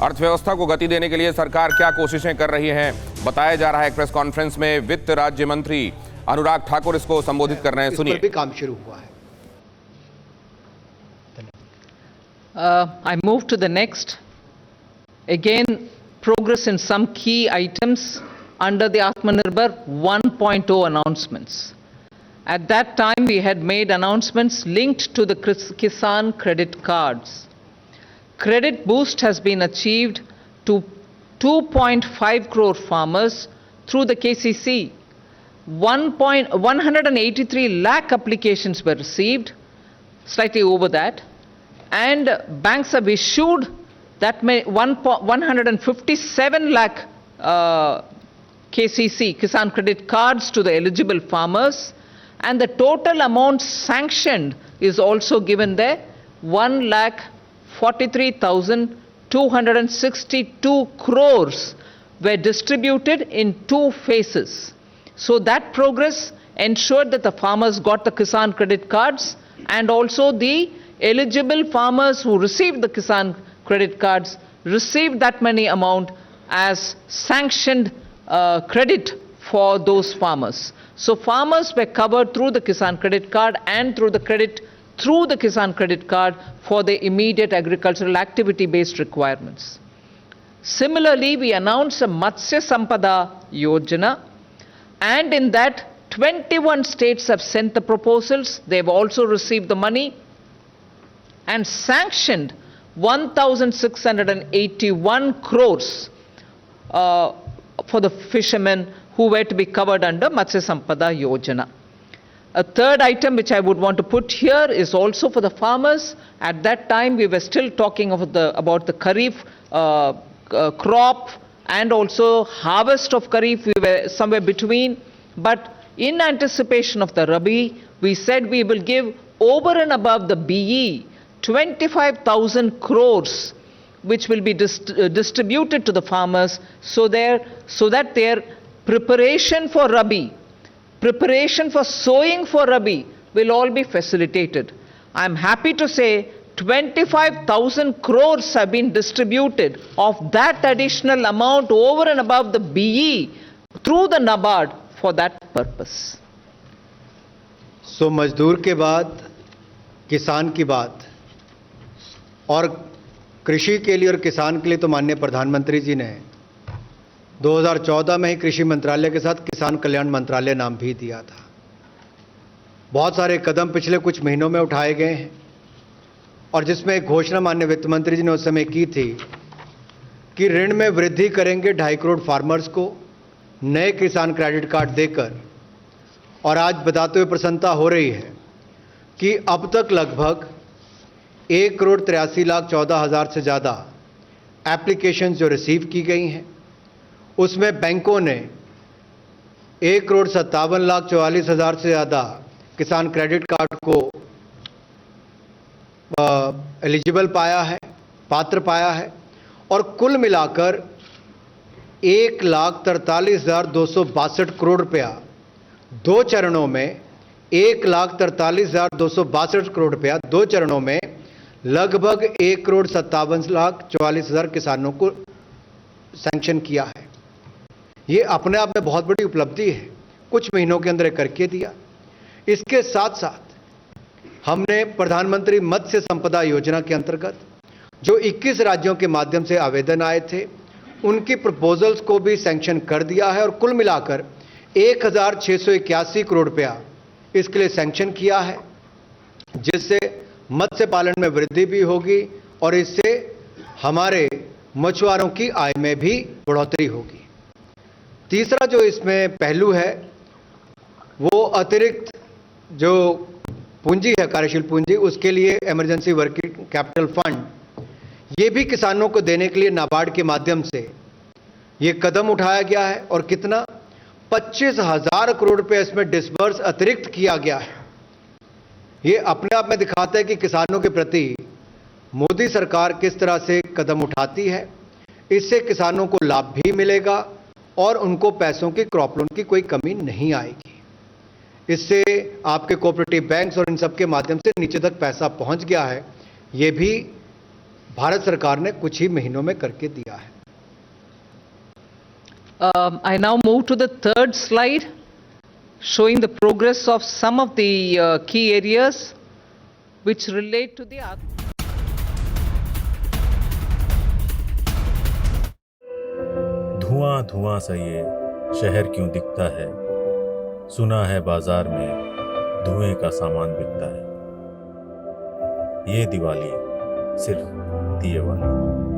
अर्थव्यवस्था को गति देने के लिए सरकार क्या कोशिशें कर रही है, बताया जा रहा है। प्रेस कॉन्फ्रेंस में वित्त राज्य मंत्री अनुराग ठाकुर इसको संबोधित कर रहे हैं, सुनिए। इस पर भी काम शुरू हुआ है। I move to the next. Again, progress in some key items under the Atmanirbhar 1.0 announcements. At that time, we had made announcements linked to the Kisan credit cards. Credit boost has been achieved to 2.5 crore farmers through the KCC. 183 lakh applications were received, slightly over that, and banks have issued that 157 lakh KCC, Kisan credit cards, to the eligible farmers, and the total amount sanctioned is also given there, 1,43,262 crores were distributed in 2 phases. So that progress ensured that the farmers got the Kisan credit cards, and also the eligible farmers who received the Kisan credit cards received that money amount as sanctioned credit for those farmers. So farmers were covered through the Kisan credit card and through the Kisan credit card for the immediate agricultural activity based requirements. Similarly, we announced a Matsya Sampada Yojana, and in that 21 states have sent the proposals. They've also received the money and sanctioned 1,681 crores for the fishermen who were to be covered under Matsya Sampada Yojana. A third item which I would want to put here is also for the farmers. At that time, we were still talking about the Kharif crop and also harvest of Kharif. We were somewhere between. But in anticipation of the Rabi, we said we will give over and above the BE 25,000 crores, which will be distributed to the farmers so that their preparation for Rabi, preparation for sowing for Rabi will all be facilitated. I am happy to say 25,000 crores have been distributed of that additional amount over and above the BE through the NABARD for that purpose. सो मजदूर के बाद किसान की बात, और कृषि के लिए और किसान के लिए तो माननीय प्रधानमंत्री जी ने 2014 में ही कृषि मंत्रालय के साथ किसान कल्याण मंत्रालय नाम भी दिया था। बहुत सारे कदम पिछले कुछ महीनों में उठाए गए हैं, और जिसमें एक घोषणा माननीय वित्त मंत्री जी ने उस समय की थी कि ऋण में वृद्धि करेंगे 2.5 करोड़ फार्मर्स को नए किसान क्रेडिट कार्ड देकर। और आज बताते हुए प्रसन्नता हो रही है कि अब तक लगभग 1,83,14,000 से ज़्यादा एप्लीकेशन जो रिसीव की गई हैं, उसमें बैंकों ने 1,57,44,000 से ज़्यादा किसान क्रेडिट कार्ड को एलिजिबल पाया है, पात्र पाया है, और कुल मिलाकर 1,43,262 करोड़ रुपया 2 चरणों में 1,43,262 करोड़ रुपया 2 चरणों में लगभग 1,57,44,000 किसानों को सैंक्शन किया है। ये अपने आप में बहुत बड़ी उपलब्धि है, कुछ महीनों के अंदर करके दिया। इसके साथ साथ हमने प्रधानमंत्री मत्स्य संपदा योजना के अंतर्गत जो 21 राज्यों के माध्यम से आवेदन आए थे, उनकी प्रपोजल्स को भी सैंक्शन कर दिया है, और कुल मिलाकर 1,681 करोड़ रुपया इसके लिए सैंक्शन किया है, जिससे मत्स्य पालन में वृद्धि भी होगी और इससे हमारे मछुआरों की आय में भी बढ़ोतरी होगी। तीसरा जो इसमें पहलू है वो अतिरिक्त जो पूंजी है, कार्यशील पूंजी, उसके लिए इमरजेंसी वर्किंग कैपिटल फंड, ये भी किसानों को देने के लिए नाबार्ड के माध्यम से ये कदम उठाया गया है, और कितना 25,000 करोड़ रुपए इसमें डिसबर्स अतिरिक्त किया गया है। ये अपने आप में दिखाता है कि किसानों के प्रति मोदी सरकार किस तरह से कदम उठाती है। इससे किसानों को लाभ भी मिलेगा और उनको पैसों की, क्रॉप लोन की कोई कमी नहीं आएगी। इससे आपके कोऑपरेटिव बैंक्स और इन सब के माध्यम से नीचे तक पैसा पहुंच गया है। ये भी भारत सरकार ने कुछ ही महीनों में करके दिया है। I now move to the third slide, showing the progress of some of the key areas which relate to the धुआं धुआं सा ये शहर क्यों दिखता है, सुना है बाजार में धुएं का सामान बिकता है। ये दिवाली सिर्फ दिए वाली।